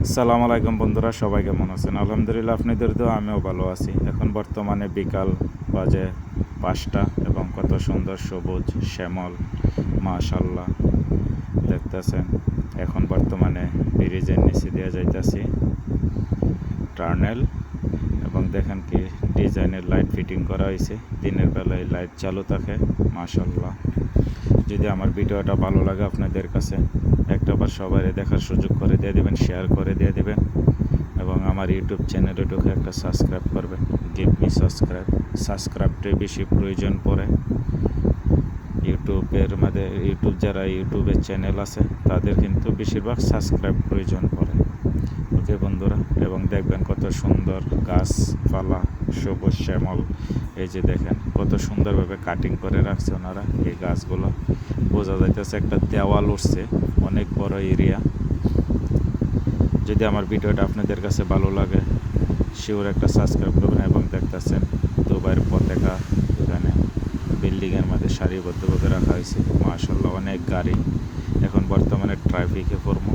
আসসালামু আলাইকুম বন্ধুরা, সবাই কেমন আছেন? আলহামদুলিল্লাহ, আপনাদের তো আমিও ভালো আছি। এখন বর্তমানে বিকাল বাজে 5টা এবং কত সুন্দর সবুজ শ্যামল, মাশাল্লাহ দেখতেছেন। এখন বর্তমানে ব্রিজের নিচে দিয়ে যাইতেছি টার্নেল, এবং দেখেন কি ডিজাইনের লাইট ফিটিং করা হয়েছে। দিনের বেলায় লাইট চালু থাকে, মাশাল্লাহ। যদি আমার ভিডিওটা ভালো লাগে আপনাদের কাছে, একটাবার সবাই দেখার সুযোগ করে দিয়ে দেবেন, শেয়ার করে দিয়ে দেবেন, এবং আমার ইউটিউব চ্যানেলে ঢুকে একটা সাবস্ক্রাইব করবেন। গিভ মি সাবস্ক্রাইবটাই বেশি প্রয়োজন পড়ে ইউটিউবের মধ্যে। যারা ইউটিউবের চ্যানেল আছে তাদের কিন্তু বেশিরভাগ সাবস্ক্রাইব প্রয়োজন পড়ে। ওকে বন্ধুরা, এবং দেখবেন কত সুন্দর গাছপালা, সবুজ শ্যামল। এই যে দেখেন কত সুন্দরভাবে কাটিং করে রাখছে ওনারা এই গাছগুলো। বোঝা যাইতেছে একটা দেওয়াল উঠছে, অনেক বড় এরিয়া। যদি আমার ভিডিওটা আপনাদের কাছে ভালো লাগে, শিওর একটা সাবস্ক্রাইব করবেন। এবং দেখতেছেন দুবাইয়ের পতাকা এখানে বিল্ডিংয়ের মধ্যে সারিবদ্ধভাবে রাখা হয়েছে, মাশাআল্লাহ। অনেক গাড়ি, এখন বর্তমানে ট্রাফিকে পড়বো।